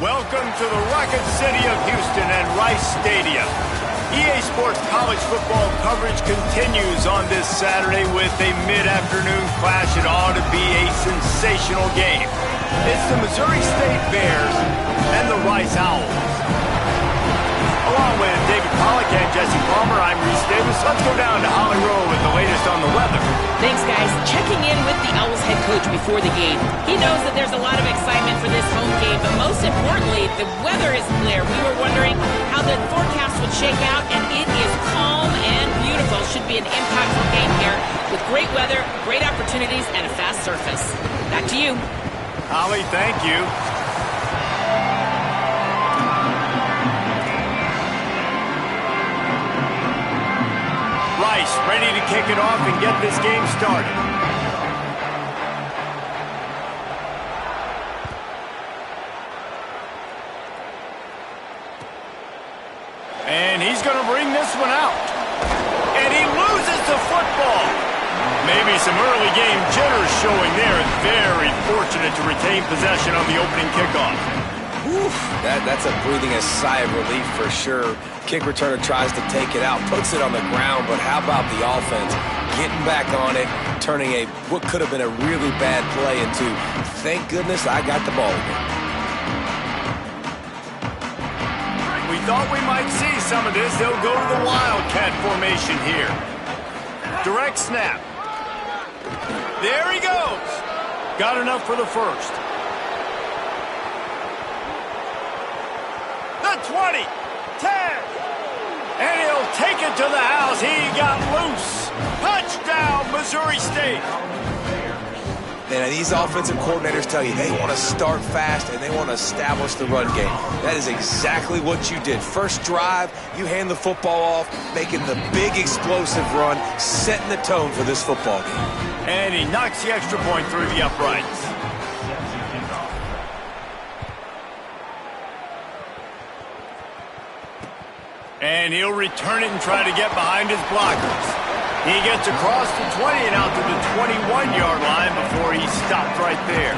Welcome to the Rocket City of Houston and Rice Stadium. EA Sports college football coverage continues on this Saturday with a mid-afternoon clash. It ought to be a sensational game. It's the Missouri State Bears and the Rice Owls. Along with David Pollack and Jesse Palmer, I'm Reese Davis. Let's go down to Holly Rowe with the latest on the weather. Thanks, guys. Checking in with the Owls head coach before the game. He knows that there's a lot of excitement for this home game, but most importantly, the weather is clear. We were wondering how the forecast would shake out, and it is calm and beautiful. Should be an impactful game here with great weather, great opportunities, and a fast surface. Back to you. Holly, thank you. Rice ready to kick it off and get this game started. And he's going to bring this one out. And he loses the football. Maybe some early game jitters showing there. Very fortunate to retain possession on the opening kickoff. Oof, that's a breathing a sigh of relief for sure. Kick returner tries to take it out, puts it on the ground, but how about the offense getting back on it, turning what could have been a really bad play into, thank goodness I got the ball again. We thought we might see some of this. They'll go to the Wildcat formation here. Direct snap. There he goes. Got enough for the first. The 20, 10, and he'll take it to the house. He got loose. Touchdown, Missouri State. And these offensive coordinators tell you they want to start fast and they want to establish the run game. That is exactly what you did. First drive, you hand the football off, making the big explosive run, setting the tone for this football game. And he knocks the extra point through the uprights. And he'll return it and try to get behind his blockers. He gets across the 20 and out to the 21-yard line before he stopped right there.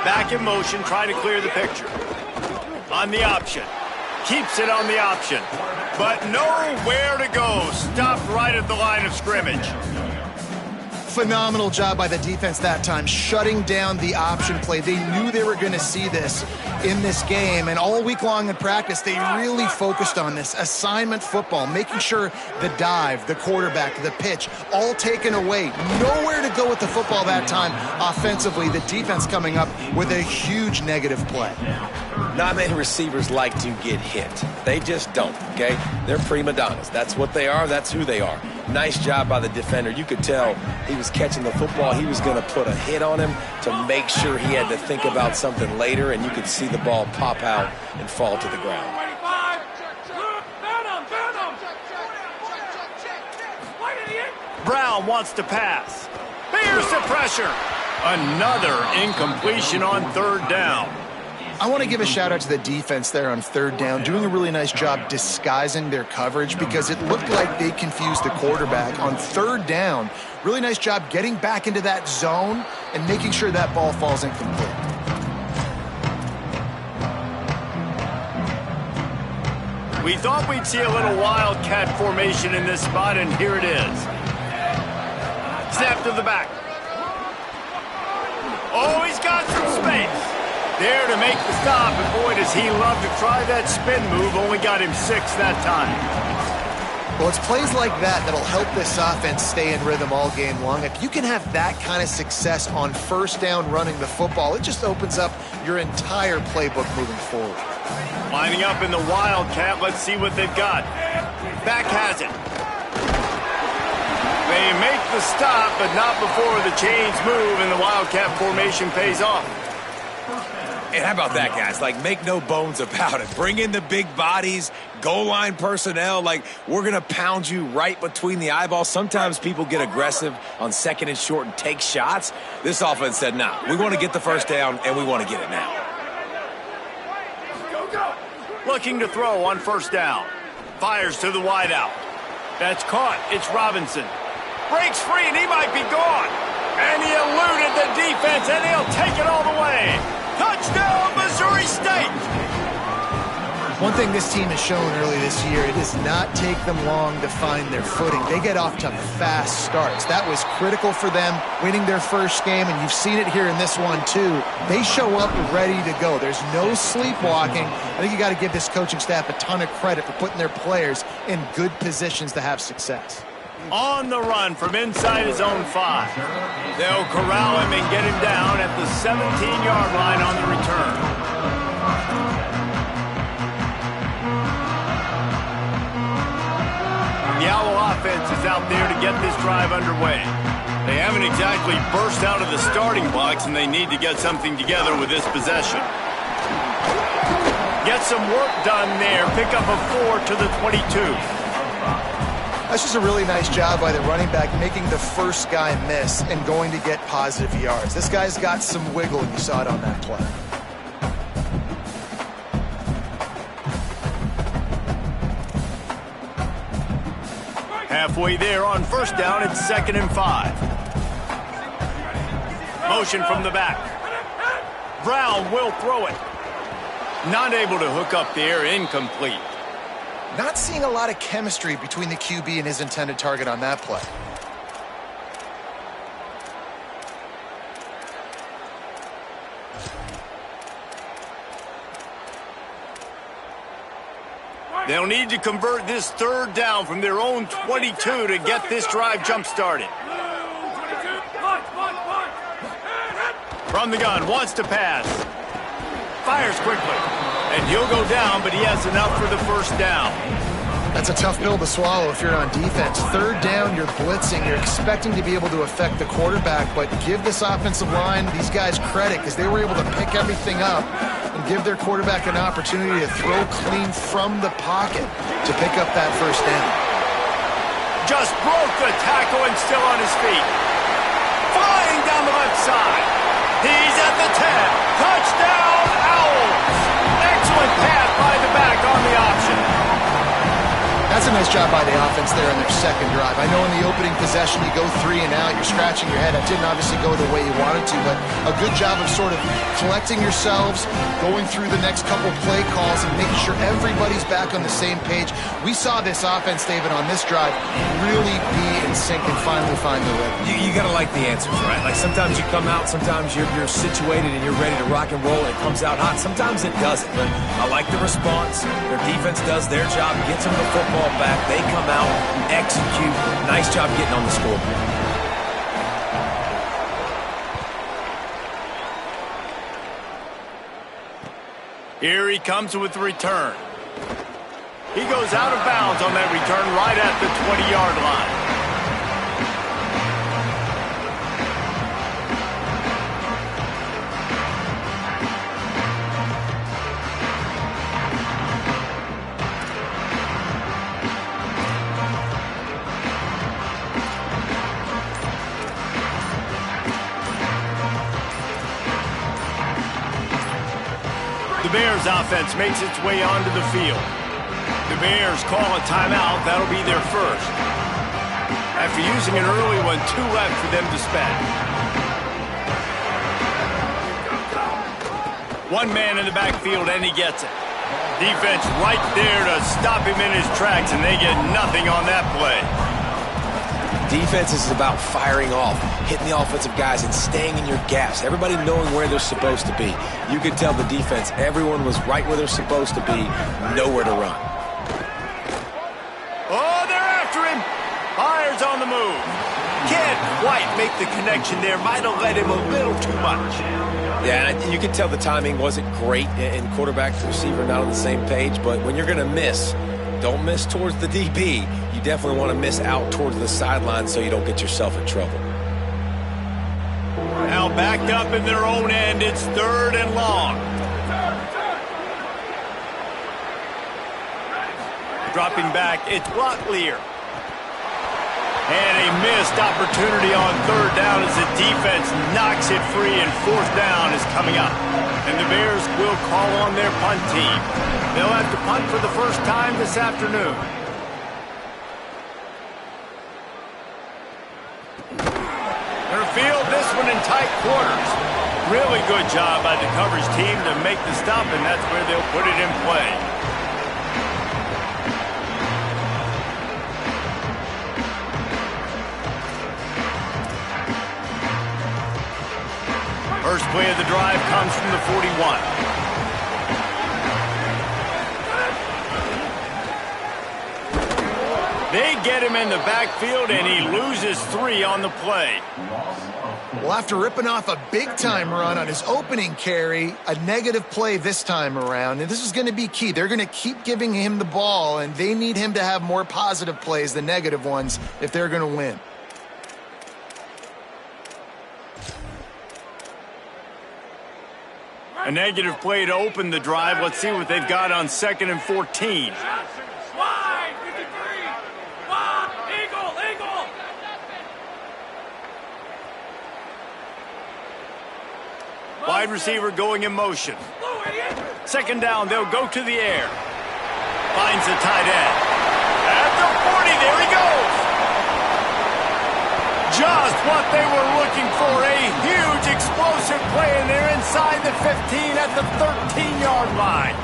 Back in motion, trying to clear the picture. On the option. Keeps it on the option. But nowhere to go. Stopped right at the line of scrimmage. Phenomenal job by the defense that time, shutting down the option play. They knew they were going to see this in this game, and all week long in practice, they really focused on this assignment football, making sure the dive, the quarterback, the pitch, all taken away. Nowhere to go with the football that time offensively. The defense coming up with a huge negative play. Not many receivers like to get hit. They just don't, okay? They're prima donnas. That's what they are. That's who they are. Nice job by the defender. You could tell he was catching the football. He was going to put a hit on him to make sure he had to think about something later, and you could see the ball pop out and fall to the ground. Brown wants to pass. Bears the pressure. Another incompletion on third down. I want to give a shout out to the defense there on third down, doing a really nice job disguising their coverage because it looked like they confused the quarterback on third down. Really nice job getting back into that zone and making sure that ball falls incomplete. We thought we'd see a little Wildcat formation in this spot, and here it is. Snap to the back. Oh, he's got some space. There to make the stop, and boy, does he love to try that spin move. Only got him 6 that time. Well, it's plays like that that'll help this offense stay in rhythm all game long. If you can have that kind of success on first down running the football, it just opens up your entire playbook moving forward. Lining up in the Wildcat, let's see what they've got. Back has it. They make the stop, but not before the chains move, and the Wildcat formation pays off. And how about that, guys? Like, make no bones about it. Bring in the big bodies, goal line personnel. Like, we're going to pound you right between the eyeballs. Sometimes people get aggressive on second and short and take shots. This offense said, nah, we want to get the first down, and we want to get it now. Looking to throw on first down. Fires to the wideout. That's caught. It's Robinson. Breaks free, and he might be gone. And he eluded the defense, and he'll take it all the way. Touchdown, Missouri State! One thing this team has shown early this year, it does not take them long to find their footing. They get off to fast starts. That was critical for them, winning their first game, and you've seen it here in this one too. They show up ready to go. There's no sleepwalking. I think you got to give this coaching staff a ton of credit for putting their players in good positions to have success. On the run from inside his own 5. They'll corral him and get him down at the 17-yard line on the return. The Owl offense is out there to get this drive underway. They haven't exactly burst out of the starting blocks, and they need to get something together with this possession. Get some work done there. Pick up a 4 to the 22. That's just a really nice job by the running back, making the first guy miss and going to get positive yards. This guy's got some wiggle, and you saw it on that play. Halfway there on first down, it's 2nd and 5. Motion from the back. Brown will throw it. Not able to hook up there, incomplete. Not seeing a lot of chemistry between the QB and his intended target on that play. They'll need to convert this 3rd down from their own 22 to get this drive jump-started. From the gun, wants to pass. Fires quickly. And he'll go down, but he has enough for the first down. That's a tough pill to swallow if you're on defense. 3rd down, you're blitzing. You're expecting to be able to affect the quarterback, but give this offensive line, these guys, credit because they were able to pick everything up and give their quarterback an opportunity to throw clean from the pocket to pick up that first down. Just broke the tackle and still on his feet. Flying down the left side. He's at the 10. Touchdown, Owls! Excellent pass by the back on the option. That's a nice job by the offense there in their second drive. I know in the opening possession you go 3 and out, you're scratching your head. That didn't obviously go the way you wanted to, but a good job of sort of collecting yourselves, going through the next couple play calls and making sure everybody's back on the same page. We saw this offense, David, on this drive really be in sync and finally find the rhythm. You got to like the answers, right? Like sometimes you come out, sometimes you're situated and you're ready to rock and roll and it comes out hot. Sometimes it doesn't, but I like the response. Their defense does their job, gets them the football back. They come out, execute. Nice job getting on the scoreboard. Here he comes with the return. He goes out of bounds on that return right at the 20-yard line. The Bears offense makes its way onto the field. The Bears call a timeout. That'll be their first. After using an early one, 2 left for them to spend. One man in the backfield, and he gets it. Defense right there to stop him in his tracks, and they get nothing on that play. Defense is about firing off, hitting the offensive guys and staying in your gaps. Everybody knowing where they're supposed to be. You could tell the defense, everyone was right where they're supposed to be, nowhere to run. Oh, they're after him. Fires on the move. Can't quite make the connection there. Might have led him a little too much. Yeah, and you could tell the timing wasn't great and quarterback to receiver not on the same page, but when you're going to miss, don't miss towards the DB. You definitely want to miss out towards the sideline so you don't get yourself in trouble. Now backed up in their own end, it's 3rd and long. Dropping back, it's Baglife. And a missed opportunity on third down as the defense knocks it free, and fourth down is coming up. And the Bears will call on their punt team. They'll have to punt for the first time this afternoon. They'll field this one in tight quarters. Really good job by the coverage team to make the stop, and that's where they'll put it in play. First play of the drive comes from the 41. They get him in the backfield, and he loses 3 on the play. Well, after ripping off a big-time run on his opening carry, a negative play this time around, and this is going to be key. They're going to keep giving him the ball, and they need him to have more positive plays than negative ones if they're going to win. A negative play to open the drive. Let's see what they've got on 2nd and 14. Wide receiver going in motion. 2nd down, they'll go to the air. Finds the tight end. At the 40, there he goes. Just what they were looking for, a huge explosive play, and they're inside the 15 at the 13-yard line.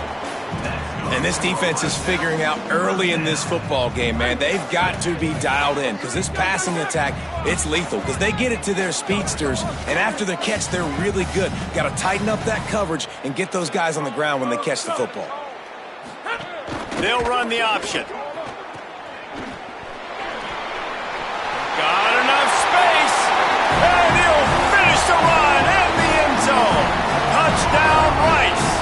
And this defense is figuring out early in this football game, man. They've got to be dialed in because this passing attack, it's lethal because they get it to their speedsters, and after the catch, they're really good. Got to tighten up that coverage and get those guys on the ground when they catch the football. They'll run the option. Got enough space, and he'll finish the run in the end zone. Touchdown, Rice.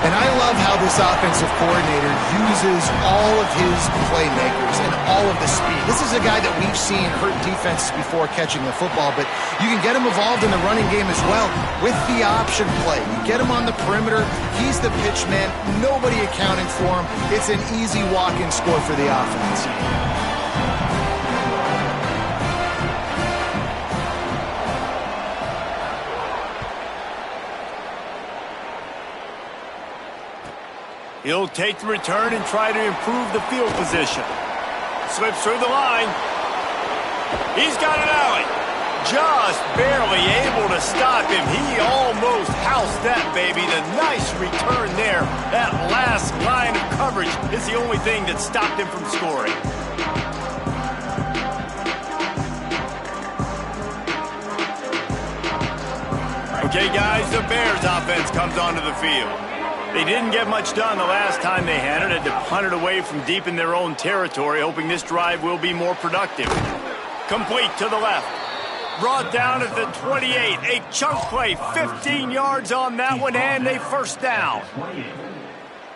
And I love how this offensive coordinator uses all of his playmakers and all of the speed. This is a guy that we've seen hurt defenses before catching the football, but you can get him involved in the running game as well with the option play. You get him on the perimeter. He's the pitch man. Nobody accounting for him. It's an easy walk-in score for the offense. He'll take the return and try to improve the field position. Slips through the line. He's got an alley. Just barely able to stop him. He almost housed that baby. The nice return there. That last line of coverage is the only thing that stopped him from scoring. Okay, guys, the Bears offense comes onto the field. They didn't get much done the last time they had it. Had to punt it away from deep in their own territory, hoping this drive will be more productive. Complete to the left. Brought down at the 28. A chunk play, 15 yards on that one, and a first down.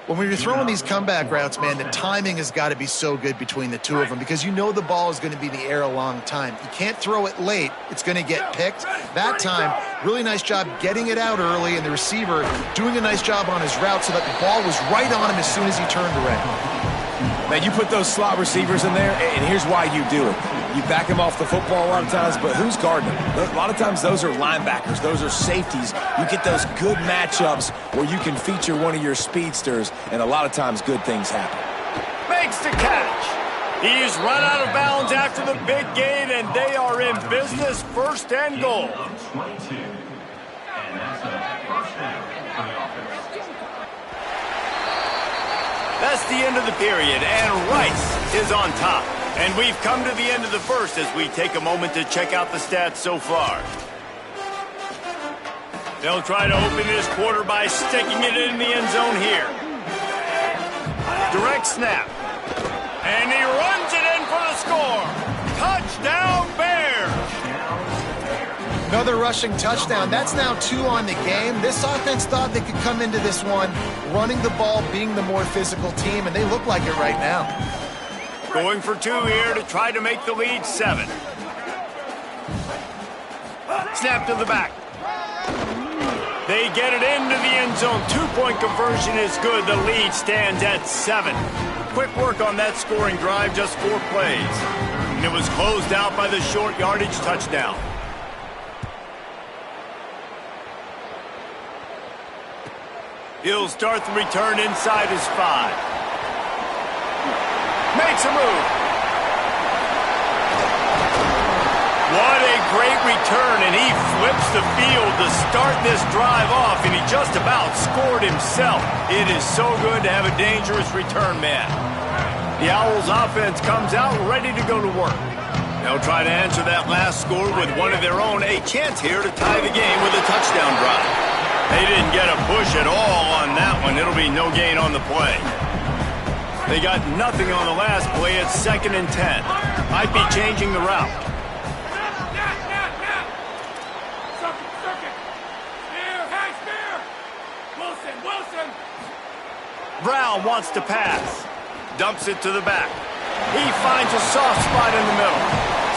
When you're throwing these comeback routes, man, the timing has got to be so good between the two of them because you know the ball is going to be in the air a long time. You can't throw it late. It's going to get picked. That time, really nice job getting it out early, and the receiver doing a nice job on his route so that the ball was right on him as soon as he turned around. Man, you put those slot receivers in there, and here's why you do it. You back them off the football a lot of times, but who's guarding them? A lot of times those are linebackers. Those are safeties. You get those good matchups where you can feature one of your speedsters, and a lot of times good things happen. Makes the catch. He's run out of bounds after the big gain, and they are in business, 1st and goal. That's the end of the period, and Rice is on top. And we've come to the end of the first as we take a moment to check out the stats so far. They'll try to open this quarter by sticking it in the end zone here. Direct snap. And he runs it in for the score. Touchdown, Bears! Another rushing touchdown. That's now 2 on the game. This offense thought they could come into this one running the ball, being the more physical team, and they look like it right now. Going for 2 here to try to make the lead 7. Snap to the back. They get it into the end zone. Two-point conversion is good. The lead stands at 7. Quick work on that scoring drive, just 4 plays. And it was closed out by the short yardage touchdown. He'll start the return inside his 5. Makes a move. What a great return, and he flips the field to start this drive off, and he just about scored himself. It is so good to have a dangerous return man. The Owls offense comes out ready to go to work. They'll try to answer that last score with one of their own. A chance here to tie the game with a touchdown drive. They didn't get a push at all on that one. It'll be no gain on the play. They got nothing on the last play. It's 2nd and 10. Might be changing the route. Brown wants to pass. Dumps it to the back. He finds a soft spot in the middle.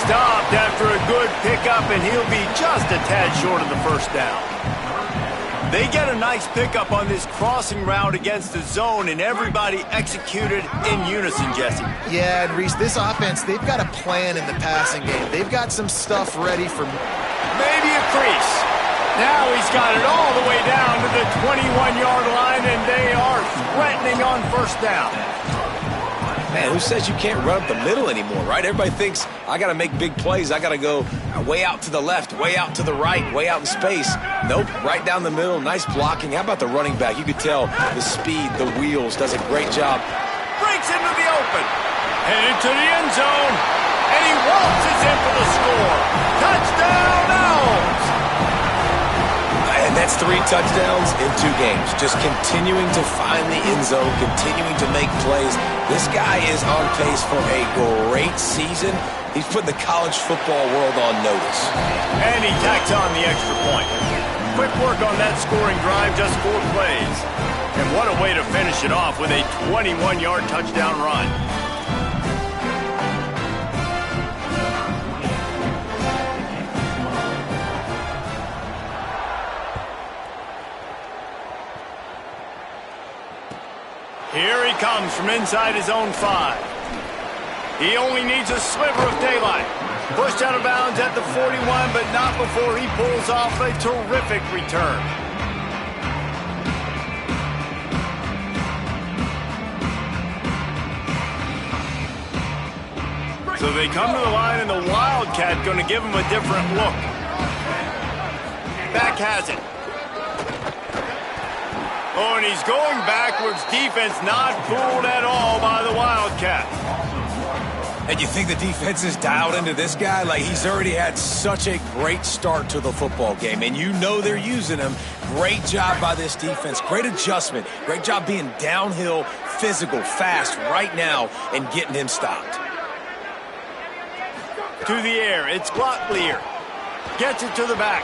Stopped after a good pickup, and he'll be just a tad short of the first down. They get a nice pickup on this crossing route against the zone, and everybody executed in unison, Jesse. Yeah, and Reese, this offense, they've got a plan in the passing game. They've got some stuff ready for maybe a crease. Now he's got it all the way down to the 21-yard line, and they are threatening on first down. Man, who says you can't run up the middle anymore, right? Everybody thinks, I got to make big plays. I got to go way out to the left, way out to the right, way out in space. Nope, right down the middle, nice blocking. How about the running back? You could tell the speed, the wheels, does a great job. Breaks into the open. Headed to the end zone, and he waltzes in for the score. Touchdown, Owls! And that's 3 touchdowns in 2 games. Just continuing to find the end zone, continuing to make plays. This guy is on pace for a great season. He's put the college football world on notice. And he tacks on the extra point. Quick work on that scoring drive, just 4 plays. And what a way to finish it off with a 21-yard touchdown run. Here he comes from inside his own 5. He only needs a sliver of daylight. Pushed out of bounds at the 41, but not before he pulls off a terrific return. So they come to the line, and the Wildcat going to give him a different look. Back has it. Oh, and he's going backwards. Defense not fooled at all by the Wildcat. And you think the defense is dialed into this guy? Like, he's already had such a great start to the football game, and you know they're using him. Great job by this defense. Great adjustment. Great job being downhill, physical, fast right now, and getting him stopped. To the air. It's Glocklear. Gets it to the back.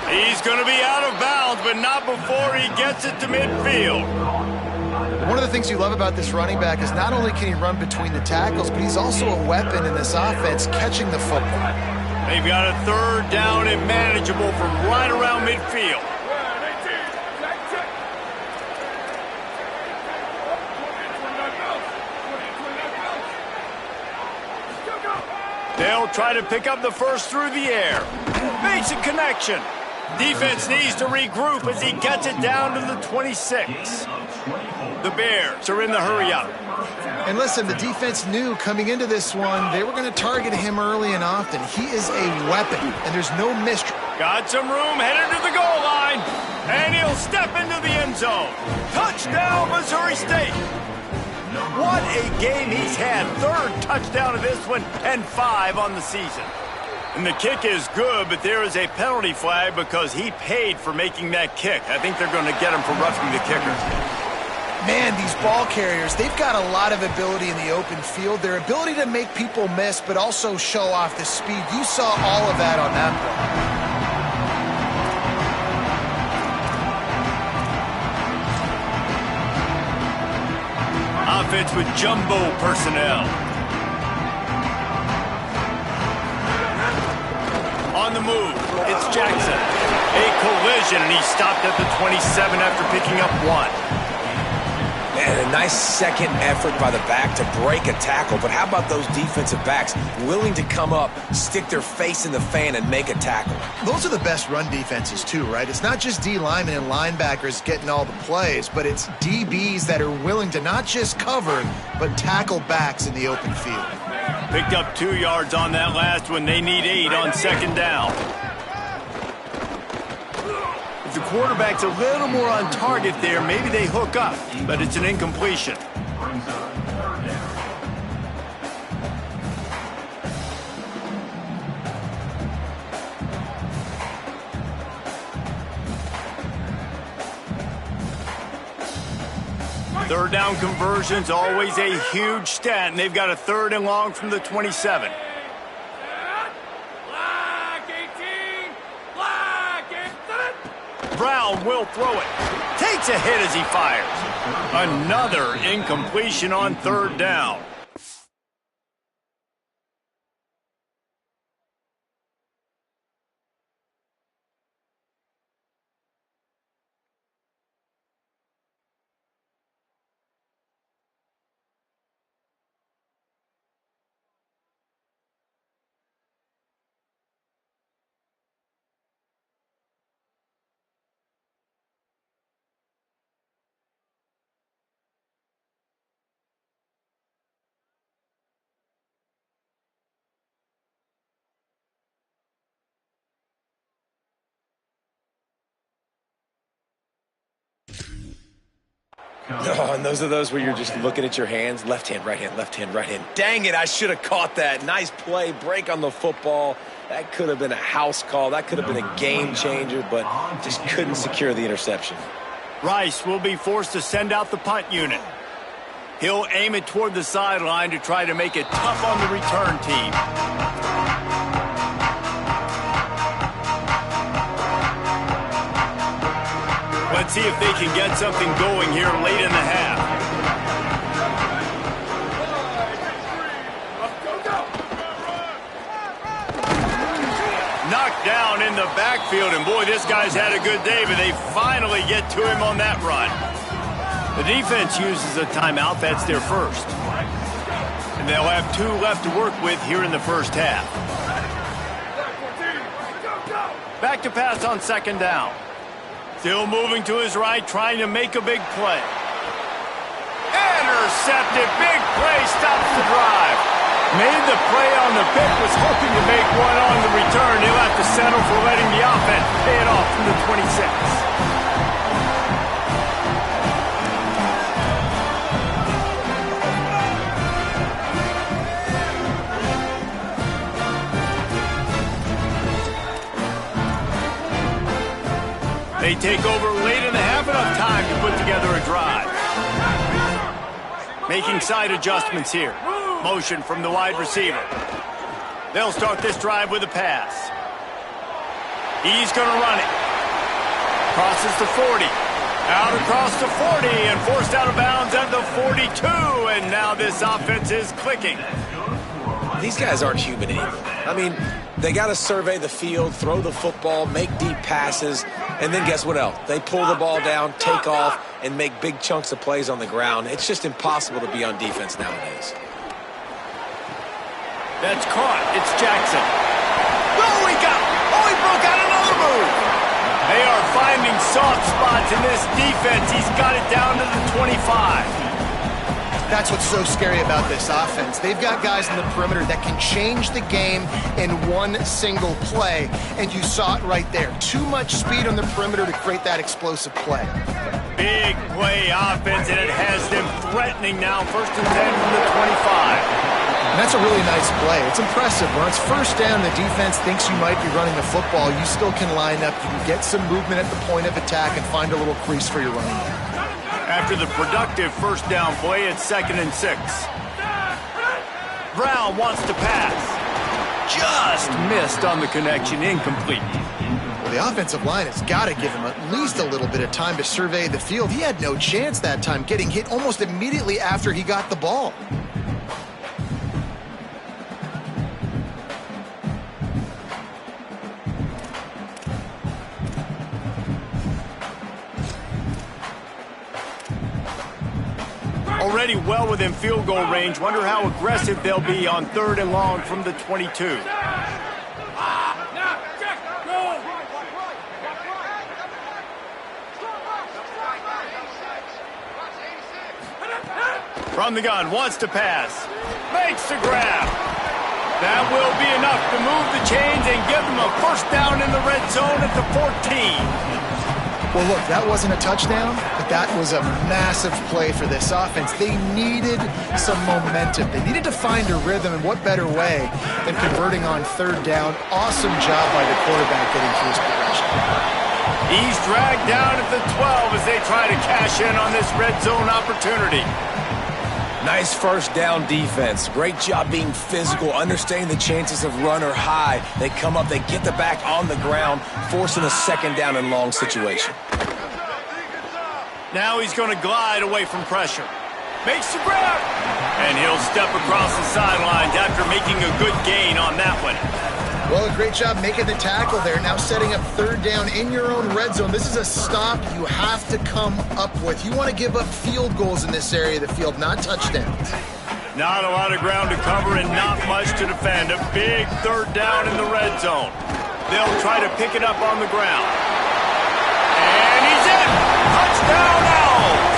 He's going to be out of bounds, but not before he gets it to midfield. One of the things you love about this running back is not only can he run between the tackles, but he's also a weapon in this offense, catching the football. They've got a 3rd down and manageable from right around midfield. They'll try to pick up the first through the air. Makes a connection. Defense needs to regroup as he gets it down to the 26. The Bears are in the hurry-up. And listen, the defense knew coming into this one, they were going to target him early and often. He is a weapon, and there's no mystery. Got some room, headed to the goal line, and he'll step into the end zone. Touchdown, Missouri State. What a game he's had. 3rd touchdown of this one, and 5 on the season. And the kick is good, but there is a penalty flag because he paid for making that kick. I think they're going to get him for roughing the kicker. Man, these ball carriers, they've got a lot of ability in the open field. Their ability to make people miss, but also show off the speed. You saw all of that on that play. Offense with jumbo personnel. On the move, it's Jackson. A collision, and he stopped at the 27 after picking up 1. And a nice second effort by the back to break a tackle. But how about those defensive backs willing to come up, stick their face in the fan, and make a tackle? Those are the best run defenses too, right? It's not just D linemen and linebackers getting all the plays, but it's DBs that are willing to not just cover, but tackle backs in the open field. Picked up 2 yards on that last one. They need 8 on second down. If the quarterback's a little more on target there, maybe they hook up, but it's an incompletion. Third down conversion's always a huge stat, and they've got a 3rd and long from the 27. Brown will throw it. Takes a hit as he fires. Another incompletion on 3rd down. Oh, and those are those where you're just looking at your hands. Left hand, right hand, left hand, right hand. Dang it, I should have caught that. Nice play, break on the football. That could have been a house call. That could have been a game changer, but just couldn't secure the interception. Rice will be forced to send out the punt unit. He'll aim it toward the sideline to try to make it tough on the return team. Let's see if they can get something going here late in the half. Knocked down in the backfield, and boy, this guy's had a good day, but they finally get to him on that run. The defense uses a timeout. That's their first. And they'll have 2 left to work with here in the first half. Back to pass on second down. Still moving to his right, trying to make a big play. Intercepted. Big play stops the drive. Made the play on the pick, was hoping to make one on the return. He'll have to settle for letting the offense pay it off from the 26. They take over late in the half, enough time to put together a drive. Making side adjustments here. Motion from the wide receiver. They'll start this drive with a pass. He's going to run it. Crosses the 40. Out across the 40 and forced out of bounds at the 42. And now this offense is clicking. These guys aren't human anymore. I mean, they got to survey the field, throw the football, make deep passes, and then guess what else? They pull the ball down, take off, and make big chunks of plays on the ground. It's just impossible to be on defense nowadays. That's caught. It's Jackson. Oh, he broke out another move. They are finding soft spots in this defense. He's got it down to the 25. That's what's so scary about this offense. They've got guys in the perimeter that can change the game in one single play, and you saw it right there. Too much speed on the perimeter to create that explosive play. Big play offense, and it has them threatening now. 1st and 10 from the 25. And that's a really nice play. It's impressive. When it's first down, the defense thinks you might be running the football. You still can line up. You can get some movement at the point of attack and find a little crease for your running back. After the productive first down play, it's 2nd and 6. Brown wants to pass. Just missed on the connection, incomplete. Well, the offensive line has got to give him at least a little bit of time to survey the field. He had no chance that time, getting hit almost immediately after he got the ball. already well within field goal range. Wonder how aggressive they'll be on 3rd and long from the 22. From the gun, wants to pass. Makes the grab. That will be enough to move the chains and give them a first down in the red zone at the 14. Well, look, that wasn't a touchdown, but that was a massive play for this offense. They needed some momentum. They needed to find a rhythm, and what better way than converting on 3rd down. Awesome job by the quarterback getting through his progression. He's dragged down at the 12 as they try to cash in on this red zone opportunity. Nice first down defense. Great job being physical, understanding the chances of run are high. They come up, they get the back on the ground, forcing a 2nd down and long situation. Now he's going to glide away from pressure. Makes the grab. And he'll step across the sidelines after making a good gain on that one. Well, a great job making the tackle there. Now setting up 3rd down in your own red zone. This is a stop you have to come up with. You want to give up field goals in this area of the field, not touchdowns. Not a lot of ground to cover and not much to defend. A big 3rd down in the red zone. They'll try to pick it up on the ground. And he's in! Touchdown Owls!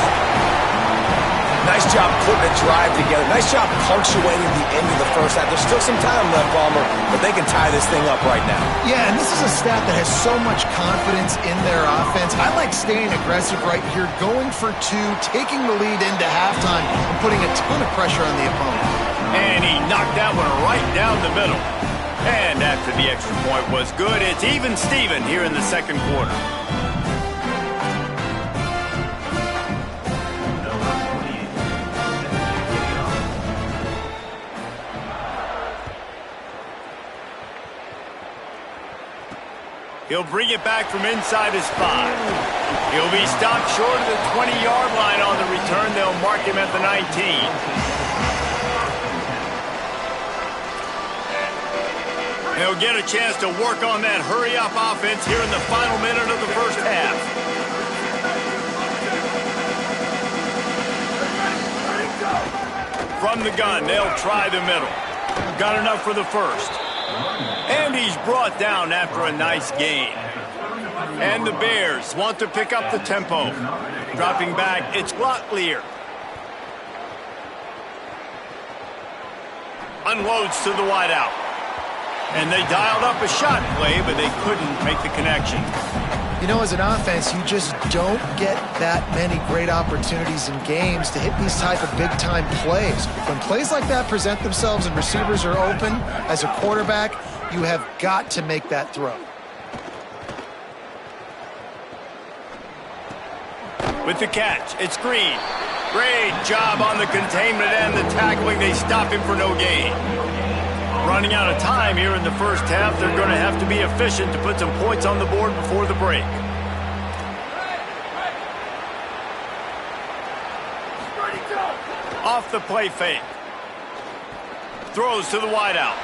Nice job putting a drive together. Nice job punctuating the end of the first half. There's still some time left, Palmer, but they can tie this thing up right now. Yeah, and this is a stat that has so much confidence in their offense. I like staying aggressive right here, going for 2, taking the lead into halftime, and putting a ton of pressure on the opponent. And he knocked that one right down the middle. And after the extra point was good, it's even Steven here in the 2nd quarter. He'll bring it back from inside his 5. He'll be stopped short of the 20-yard line on the return. They'll mark him at the 19. He'll get a chance to work on that hurry-up offense here in the final minute of the first half. From the gun, they'll try the middle. Got enough for the first. And he's brought down after a nice gain. And the Bears want to pick up the tempo. Dropping back, it's Locklear. Unloads to the wideout. And they dialed up a shot play, but they couldn't make the connection. You know, as an offense, you just don't get that many great opportunities in games to hit these type of big-time plays. When plays like that present themselves and receivers are open, as a quarterback, you have got to make that throw. With the catch, it's Green. Great job on the containment and the tackling. They stop him for no gain. Running out of time here in the first half. They're going to have to be efficient to put some points on the board before the break. Off the play fake. Throws to the wideout.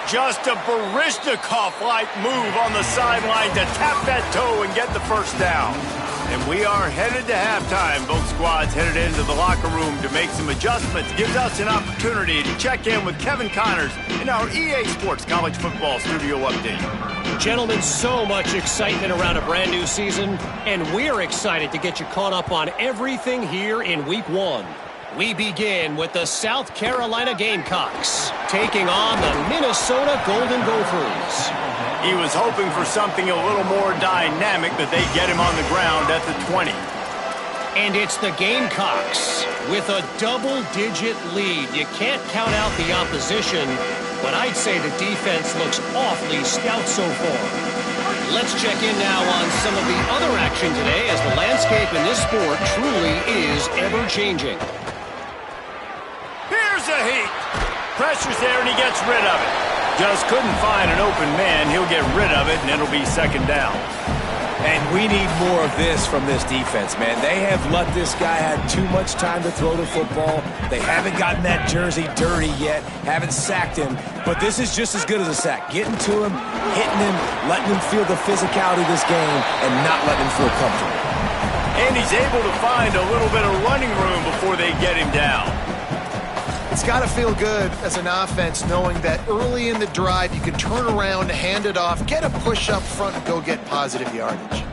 Just a Baryshnikov-like move on the sideline to tap that toe and get the first down. And we are headed to halftime. Both squads headed into the locker room to make some adjustments. Gives us an opportunity to check in with Kevin Connors in our EA Sports College Football Studio Update. Gentlemen, so much excitement around a brand new season, and we're excited to get you caught up on everything here in Week 1. We begin with the South Carolina Gamecocks taking on the Minnesota Golden Gophers. He was hoping for something a little more dynamic, but they get him on the ground at the 20. And it's the Gamecocks with a double-digit lead. You can't count out the opposition, but I'd say the defense looks awfully stout so far. Let's check in now on some of the other action today, as the landscape in this sport truly is ever-changing. Here's a heat. Pressure's there, and he gets rid of it. Just couldn't find an open man. He'll get rid of it, and it'll be second down. And we need more of this from this defense, man. They have let this guy have too much time to throw the football. They haven't gotten that jersey dirty yet, haven't sacked him. But this is just as good as a sack. Getting to him, hitting him, letting him feel the physicality of this game, and not letting him feel comfortable. And he's able to find a little bit of running room before they get him down. It's got to feel good as an offense knowing that early in the drive you can turn around, hand it off, get a push up front, and go get positive yardage.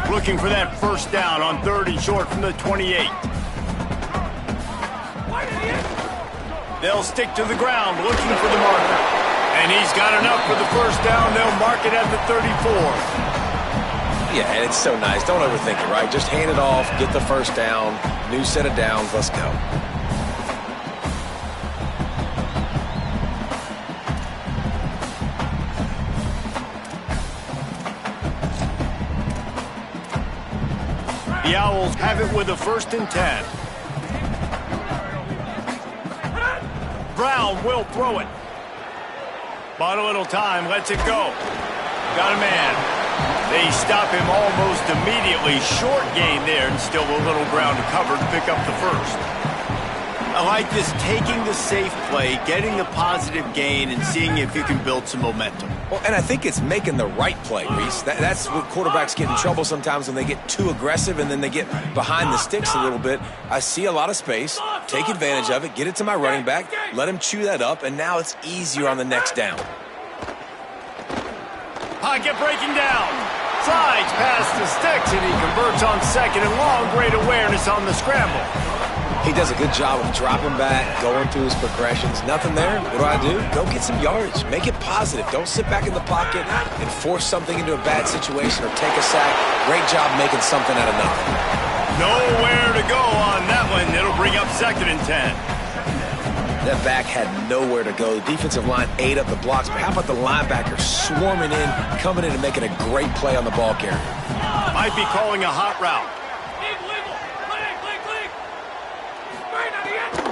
Looking for that first down on 3rd and short from the 28. They'll stick to the ground looking for the marker. And he's got enough for the first down. They'll mark it at the 34. Yeah, and it's so nice. Don't overthink it, right? Just hand it off, get the first down, new set of downs, let's go. The Owls have it with a 1st and 10. Brown will throw it. Bought a little time, lets it go. Got a man. They stop him almost immediately. Short gain there, and still a little ground to cover to pick up the first. I like this, taking the safe play, getting the positive gain, and seeing if you can build some momentum. Well, and I think it's making the right play, Reese. That's what quarterbacks get in trouble sometimes when they get too aggressive and then they get behind the sticks a little bit. I see a lot of space, take advantage of it, get it to my running back, let him chew that up, and now it's easier on the next down. Pocket breaking down. Slides past the sticks, and he converts on 2nd and long. Great awareness on the scramble. He does a good job of dropping back, going through his progressions. Nothing there. What do? Go get some yardage. Make it positive. Don't sit back in the pocket and force something into a bad situation or take a sack. Great job making something out of nothing. Nowhere to go on that one. It'll bring up 2nd and 10. That back had nowhere to go. The defensive line ate up the blocks, but how about the linebacker swarming in, coming in and making a great play on the ball carrier? Might be calling a hot route.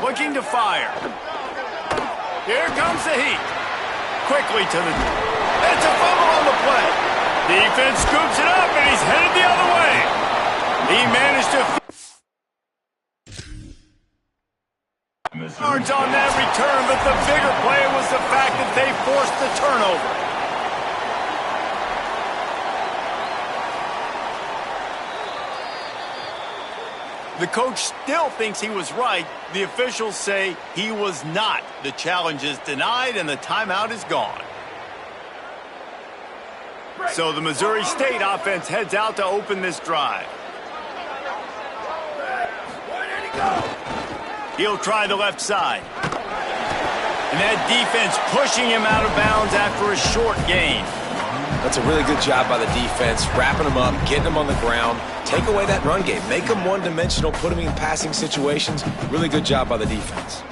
Looking to fire. Here comes the heat. Quickly to the... It's a fumble on the play. Defense scoops it up, and he's headed the other way. He managed to... Yards on that return, but the bigger play was the fact that they forced the turnover. The coach still thinks he was right. The officials say he was not. The challenge is denied, and the timeout is gone. So the Missouri State offense heads out to open this drive. He'll try the left side. And that defense pushing him out of bounds after a short gain. That's a really good job by the defense, wrapping them up, getting them on the ground, take away that run game, make them one-dimensional, put them in passing situations. Really good job by the defense.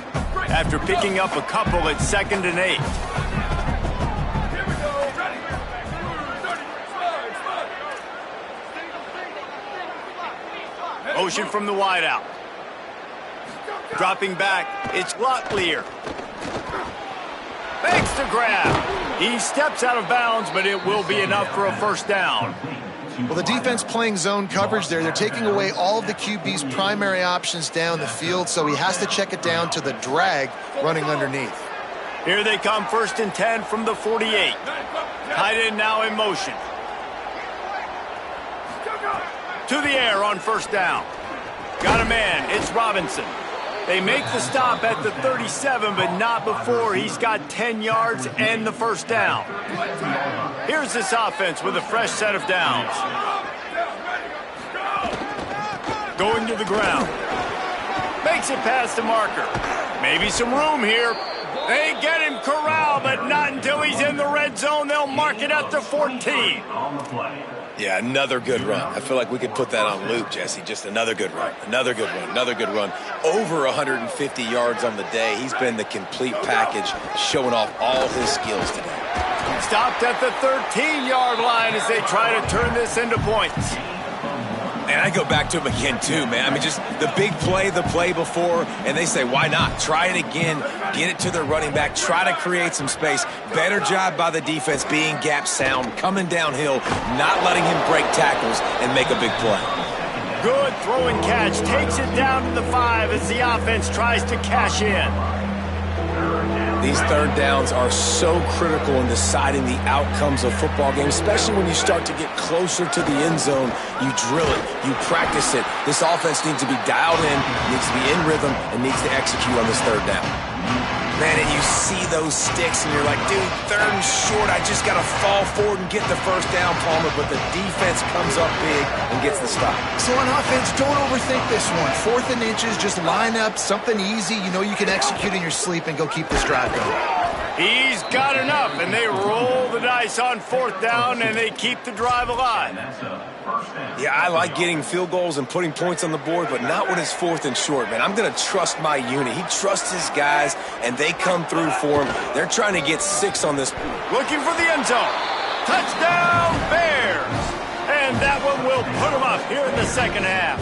After picking up a couple at 2nd and 8. Motion from the wideout. Dropping back, it's Locklear. Makes the grab. He steps out of bounds, but it will be enough for a first down. Well, the defense playing zone coverage there. They're taking away all of the QB's primary options down the field, so he has to check it down to the drag running underneath. Here they come, 1st and 10 from the 48. Tight end now in motion. To the air on 1st down. Got a man, it's Robinson. They make the stop at the 37, but not before he's got 10 yards and the first down. Here's this offense with a fresh set of downs. Going to the ground. Makes it past the marker. Maybe some room here. They get him corralled, but not until he's in the red zone. They'll mark it at the 14. Yeah, another good run. I feel like we could put that on loop, Jesse. Just another good run, another good run, another good run. Over 150 yards on the day. He's been the complete package, showing off all his skills today. Stopped at the 13-yard line as they try to turn this into points. And I go back to him again, too, man. I mean, just the big play, the play before, and they say, why not? Try it again, get it to their running back, try to create some space. Better job by the defense being gap sound, coming downhill, not letting him break tackles and make a big play. Good throw and catch, takes it down to the 5 as the offense tries to cash in. These third downs are so critical in deciding the outcomes of football games, especially when you start to get closer to the end zone. You drill it, you practice it. This offense needs to be dialed in, needs to be in rhythm, and needs to execute on this third down. Man, and you see those sticks, and you're like, dude, third and short, I just got to fall forward and get the first down, Palmer, but the defense comes up big and gets the stop. So on offense, don't overthink this one. 4th and inches, just line up, something easy. You know you can execute in your sleep and go keep this drive going. He's got enough, and they roll the dice on 4th down, and they keep the drive alive. Yeah, I like getting field goals and putting points on the board, but not when it's 4th and short, man. I'm going to trust my unit. He trusts his guys, and they come through for him. They're trying to get 6 on this. Looking for the end zone. Touchdown, Bears! And that one will put them up here in the second half.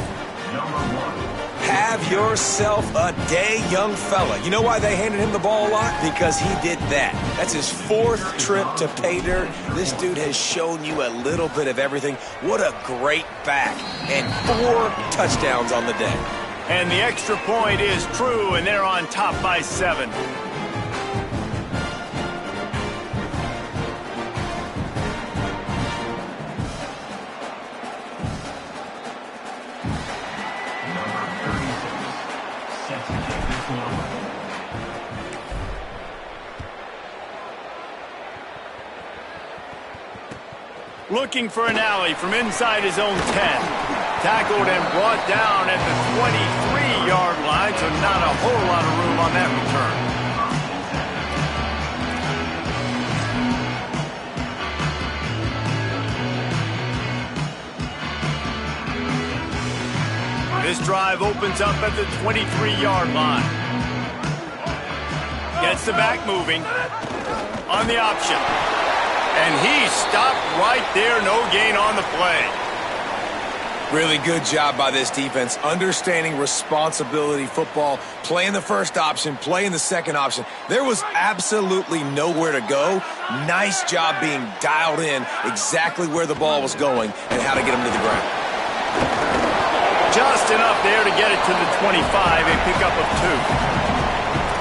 Have yourself a day, young fella. You know why they handed him the ball a lot? Because he did that. That's his 4th trip to pay dirt. This dude has shown you a little bit of everything. What a great back. And 4 touchdowns on the day. And the extra point is true, and they're on top by 7. Looking for an alley from inside his own 10. Tackled and brought down at the 23-yard line, so not a whole lot of room on that return. This drive opens up at the 23-yard line. Gets the back moving on the option. And he stopped right there, no gain on the play. Really good job by this defense, understanding responsibility football, playing the first option, playing the second option. There was absolutely nowhere to go. Nice job being dialed in exactly where the ball was going and how to get him to the ground. Just enough there to get it to the 25 and pick up a 2.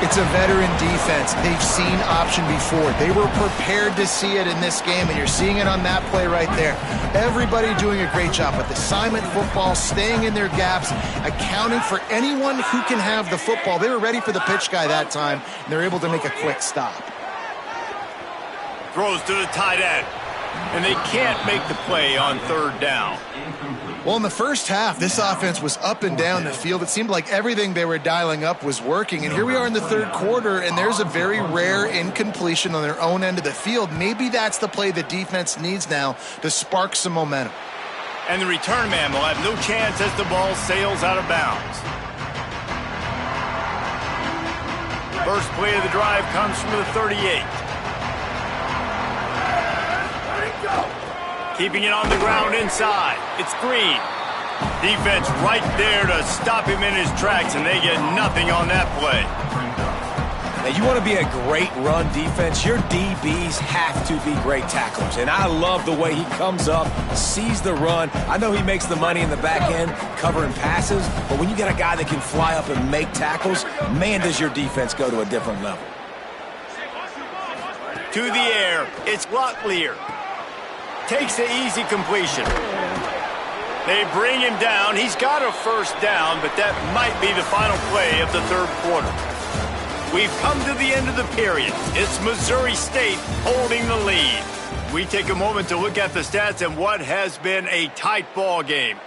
It's a veteran defense. They've seen option before. They were prepared to see it in this game, and you're seeing it on that play right there. Everybody doing a great job with assignment football, staying in their gaps, accounting for anyone who can have the football. They were ready for the pitch guy that time, and they're able to make a quick stop. Throws to the tight end, and they can't make the play on 3rd down. Well, in the first half, this offense was up and down the field. It seemed like everything they were dialing up was working. And here we are in the 3rd quarter, and there's a very rare incompletion on their own end of the field. Maybe that's the play the defense needs now to spark some momentum. And the return man will have no chance as the ball sails out of bounds. First play of the drive comes from the 38. Keeping it on the ground inside. It's Green. Defense right there to stop him in his tracks, and they get nothing on that play. Now, you want to be a great run defense, your DBs have to be great tacklers. And I love the way he comes up, sees the run. I know he makes the money in the back end covering passes, but when you got a guy that can fly up and make tackles, man, does your defense go to a different level. To the air, it's Locklear. Takes the easy completion. They bring him down. He's got a first down, but that might be the final play of the 3rd quarter. We've come to the end of the period. It's Missouri State holding the lead. We take a moment to look at the stats and what has been a tight ball game.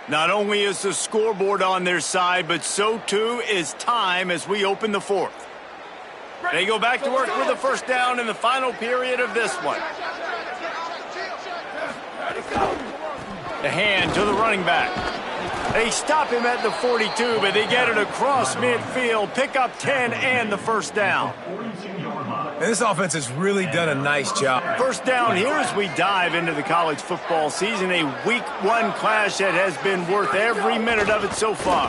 Not only is the scoreboard on their side, but so too is time as we open the 4th. They go back to work with a first down in the final period of this one. The hand to the running back. They stop him at the 42, but they get it across midfield, pick up 10 and the first down. And this offense has really done a nice job. First down here as we dive into the college football season, a week 1 clash that has been worth every minute of it so far.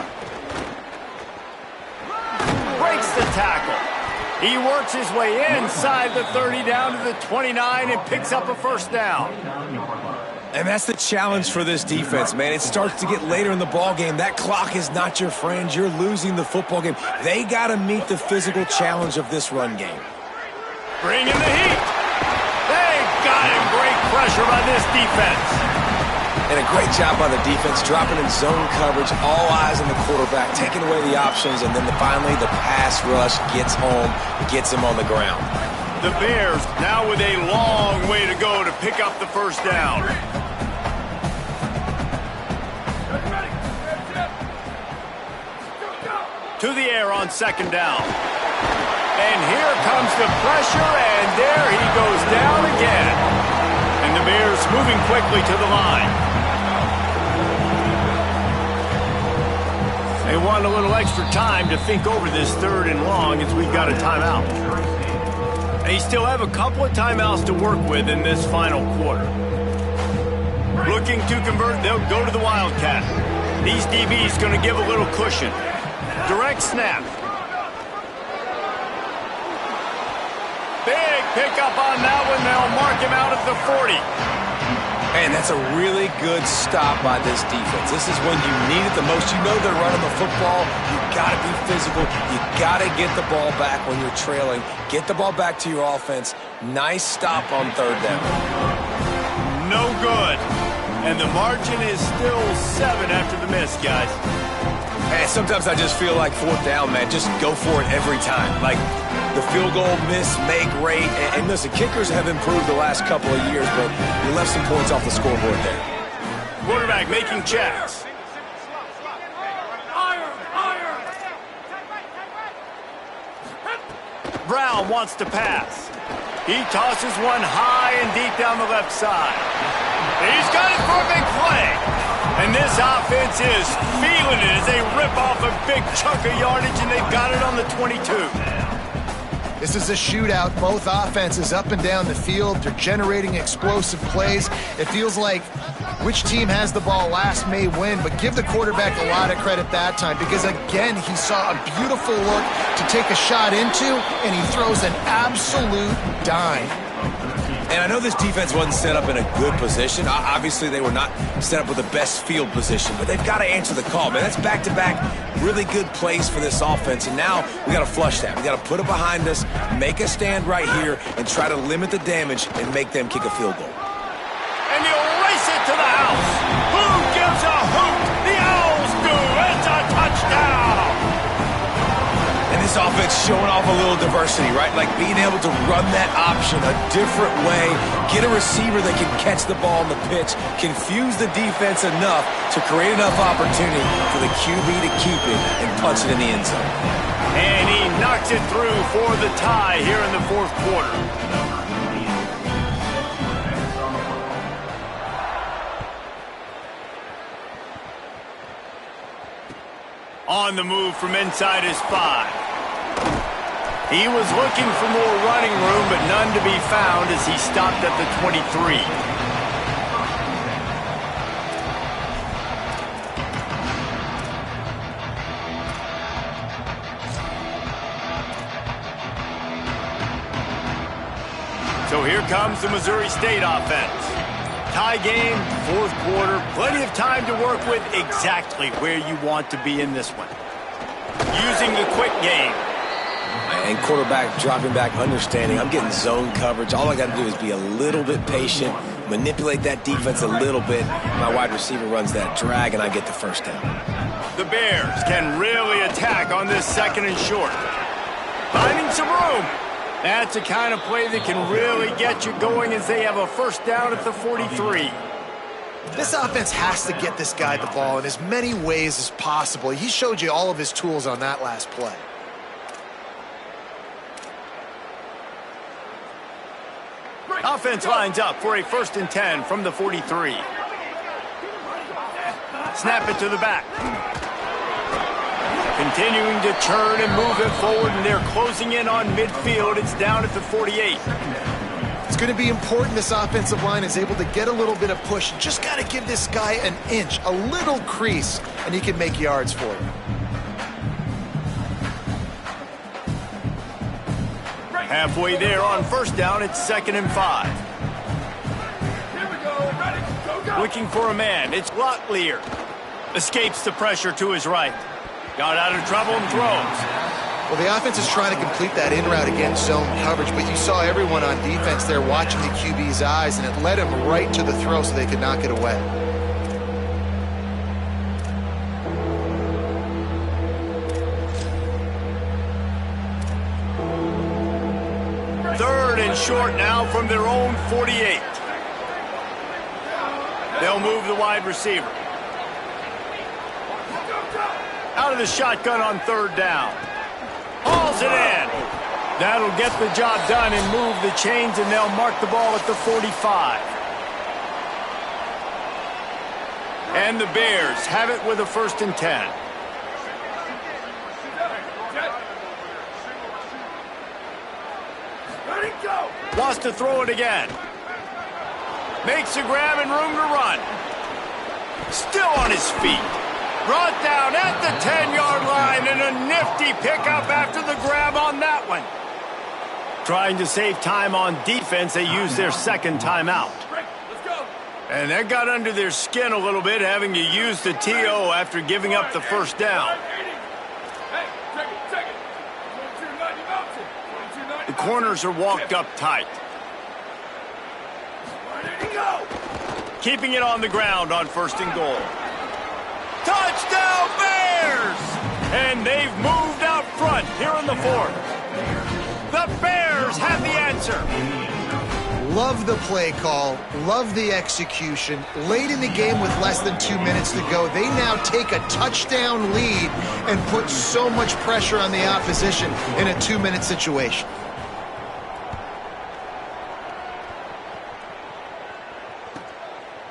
Breaks the tackle. He works his way inside the 30 down to the 29 and picks up a first down. And that's the challenge for this defense, man. It starts to get later in the ball game. That clock is not your friend. You're losing the football game. They got to meet the physical challenge of this run game. Bringing the heat. They got him. Great pressure by this defense. And a great job by the defense, dropping in zone coverage, all eyes on the quarterback, taking away the options, and then finally the pass rush gets home, gets him on the ground. The Bears now with a long way to go to pick up the first down. To the air on second down. And here comes the pressure, and there he goes down again. And the Bears moving quickly to the line. They want a little extra time to think over this third and long as we've got a timeout. They still have a couple of timeouts to work with in this final quarter. Looking to convert, they'll go to the Wildcat. These DBs going to give a little cushion. Direct snap. Big pickup on that one. They'll mark him out at the 40. Man, that's a really good stop by this defense. This is when you need it the most. You know they're running the football. You got to be physical. You got to get the ball back when you're trailing. Get the ball back to your offense. Nice stop on third down. No good. And the margin is still 7 after the miss, guys. Man, sometimes I just feel like fourth down, man. Just go for it every time. Like the field goal miss, make rate. And listen, kickers have improved the last couple of years, but you left some points off the scoreboard there. Quarterback making checks. Brown wants to pass. He tosses one high and deep down the left side. He's got it for a big play. And this offense is feeling it as they rip off a big chunk of yardage, and they've got it on the 22. This is a shootout. Both offenses up and down the field. They're generating explosive plays. It feels like which team has the ball last may win, but give the quarterback a lot of credit that time because, again, he saw a beautiful look to take a shot into, and he throws an absolute dime. And I know this defense wasn't set up in a good position. Obviously, they were not set up with the best field position, but they've got to answer the call, man. That's back-to-back really good plays for this offense, and now we got to flush that. We got to put it behind us, make a stand right here, and try to limit the damage and make them kick a field goal. And you'll race it to the house. Who gives a hoot? The Owls do. It's a touchdown. And this offense showing off a little diversity, right? Like being able to run that option a different way, get a receiver that can catch the ball on the pitch, confuse the defense enough to create enough opportunity for the QB to keep it and punch it in the end zone. And he knocks it through for the tie here in the fourth quarter. On the move from inside his 5. He was looking for more running room, but none to be found as he stopped at the 23. So here comes the Missouri State offense. Tie game, fourth quarter, plenty of time to work with exactly where you want to be in this one. Using the quick game. And quarterback dropping back, understanding I'm getting zone coverage. All I got to do is be a little bit patient, manipulate that defense a little bit. My wide receiver runs that drag, and I get the first down. The Bears can really attack on this second and short. Finding some room. That's the kind of play that can really get you going as they have a first down at the 43. This offense has to get this guy the ball in as many ways as possible. He showed you all of his tools on that last play. Offense lines up for a 1st and 10 from the 43. Snap it to the back. Continuing to churn and move it forward, and they're closing in on midfield. It's down at the 48. It's going to be important this offensive line is able to get a little bit of push. Just got to give this guy an inch, a little crease, and he can make yards for you. Halfway there on first down, it's 2nd and 5. Looking for a man, it's Locklear. Escapes the pressure to his right. Got out of trouble and throws. Well, the offense is trying to complete that in route against zone coverage, but you saw everyone on defense there watching the QB's eyes, and it led him right to the throw so they could knock it away. Third and short now from their own 48. They'll move the wide receiver. Out of the shotgun on third down. Hauls it in. That'll get the job done and move the chains, and they'll mark the ball at the 45. And the Bears have it with a 1st and 10. Wants to throw it again. Makes a grab and room to run. Still on his feet. Brought down at the 10-yard line, and a nifty pickup after the grab on that one. Trying to save time on defense, they use their 2nd timeout. And that got under their skin a little bit, having to use the TO after giving up the 1st down. The corners are walked up tight. Keeping it on the ground on 1st and goal. Touchdown Bears! And they've moved out front here in the 4th. The Bears have the answer. Love the play call. Love the execution. Late in the game with less than 2 minutes to go, they now take a touchdown lead and put so much pressure on the opposition in a 2-minute situation.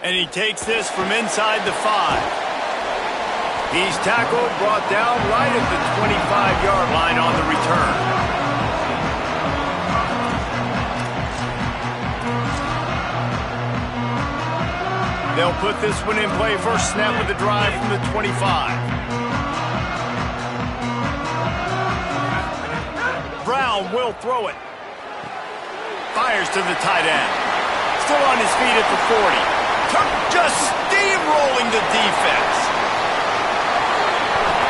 And he takes this from inside the 5. He's tackled, brought down right at the 25-yard line on the return. They'll put this one in play. First snap of the drive from the 25. Brown will throw it. Fires to the tight end. Still on his feet at the 40. Just steamrolling the defense.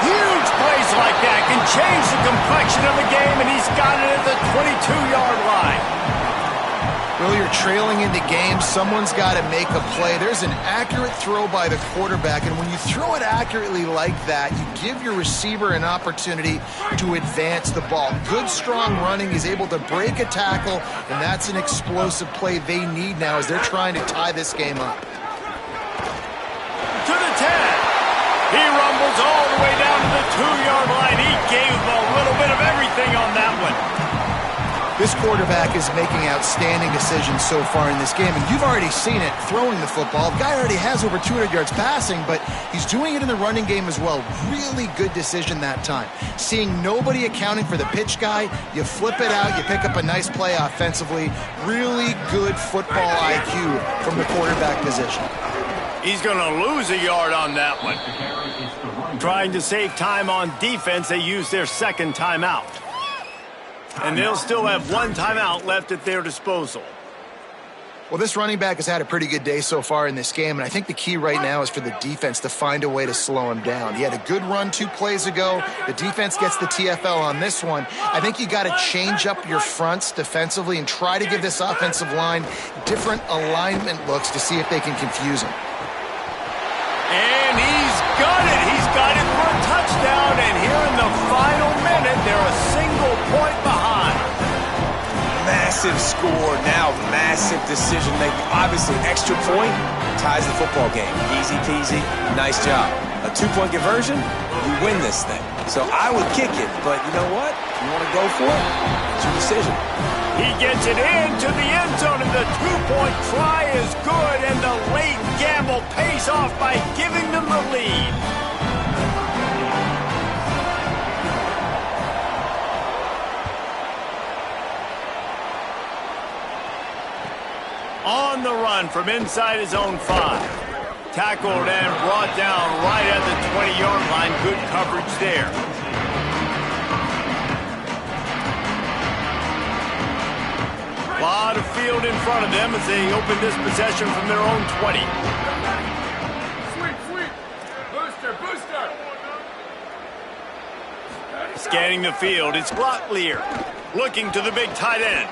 Huge plays like that can change the complexion of the game, and he's got it at the 22-yard line. Well, you're trailing in the game. Someone's got to make a play. There's an accurate throw by the quarterback, and when you throw it accurately like that, you give your receiver an opportunity to advance the ball. Good, strong running. He's able to break a tackle, and that's an explosive play they need now as they're trying to tie this game up. To the 10. He rumbles all the way down to the 2-yard line. He gave him a little bit of everything on that one. This quarterback is making outstanding decisions so far in this game, and you've already seen it throwing the football. The guy already has over 200 yards passing, but he's doing it in the running game as well. Really good decision that time. Seeing nobody accounting for the pitch guy, you flip it out, you pick up a nice play offensively. Really good football IQ from the quarterback position. He's going to lose a yard on that one. Trying to save time on defense, they use their 2nd timeout. And they'll still have 1 timeout left at their disposal. Well, this running back has had a pretty good day so far in this game, and I think the key right now is for the defense to find a way to slow him down. He had a good run 2 plays ago. The defense gets the TFL on this one. I think you got to change up your fronts defensively and try to give this offensive line different alignment looks to see if they can confuse him. And he's got it. He's got it for a touchdown. And here in the final minute, they're a single point behind. Massive score now, massive decision making. Obviously, extra point ties the football game. Easy peasy, nice job. A 2-point conversion, you win this thing. So I would kick it, but you know what? You want to go for it? It's your decision. He gets it into the end zone, and the 2-point try is good, and the late gamble pays off by giving them the lead. On the run from inside his own 5. Tackled and brought down right at the 20-yard line. Good coverage there. A lot of field in front of them as they open this possession from their own 20. Sweep. Booster. Scanning the field, it's Locklear looking to the big tight end.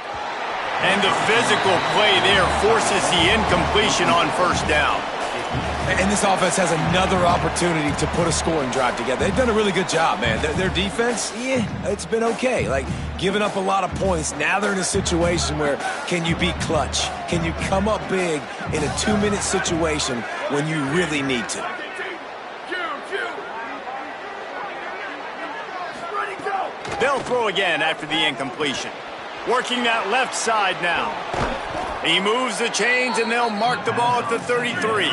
And the physical play there forces the incompletion on first down. And this offense has another opportunity to put a scoring drive together. They've done a really good job, man. Their defense, it's been okay. Like, giving up a lot of points. Now they're in a situation where can you be clutch? Can you come up big in a 2-minute situation when you really need to? They'll throw again after the incompletion. Working that left side now. He moves the chains, and they'll mark the ball at the 33.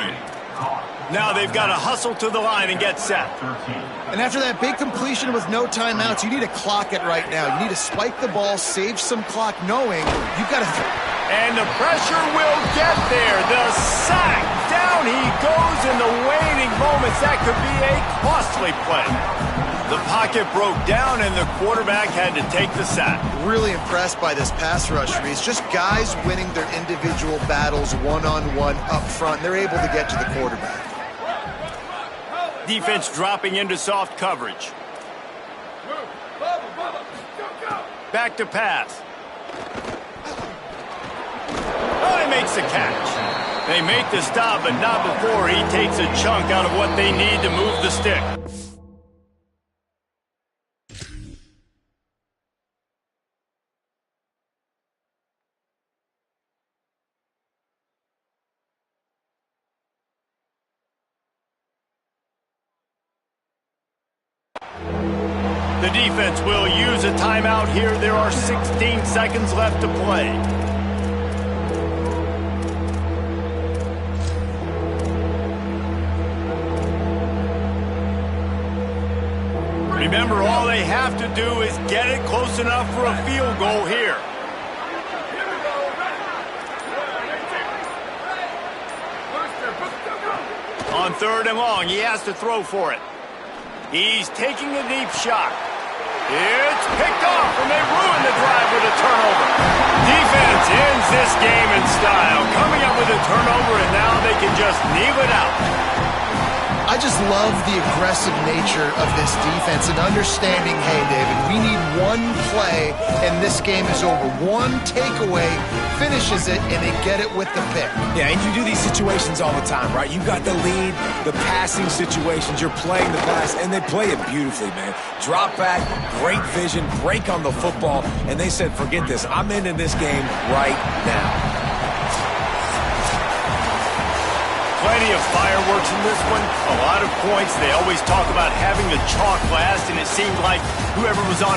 Now they've got to hustle to the line and get set. And after that big completion with no timeouts, you need to clock it right now. You need to spike the ball, save some clock, knowing you've got to... And the pressure will get there. The sack. Down he goes in the waning moments. That could be a costly play. The pocket broke down, and the quarterback had to take the sack. Really impressed by this pass rush, Reese. Just guys winning their individual battles one-on-one up front. They're able to get to the quarterback. Defense dropping into soft coverage. Back to pass. Oh, he makes the catch. They make the stop, but not before he takes a chunk out of what they need to move the stick. The defense will use a timeout here. There are 16 seconds left to play. Remember, all they have to do is get it close enough for a field goal here. On 3rd and long, he has to throw for it. He's taking a deep shot. It's picked off, and they ruin the drive with a turnover. Defense ends this game in style, coming up with a turnover, and now they can just kneel it out. I just love the aggressive nature of this defense and understanding, hey, David, we need one play, and this game is over. One takeaway finishes it, and they get it with the pick. Yeah, and you do these situations all the time, right? You got the lead, the passing situations, you're playing the pass, and they play it beautifully, man. Drop back, great vision, break on the football, and they said, forget this, I'm ending this game right now. Plenty of fireworks in this one, a lot of points. They always talk about having the chalk last, and it seemed like whoever was on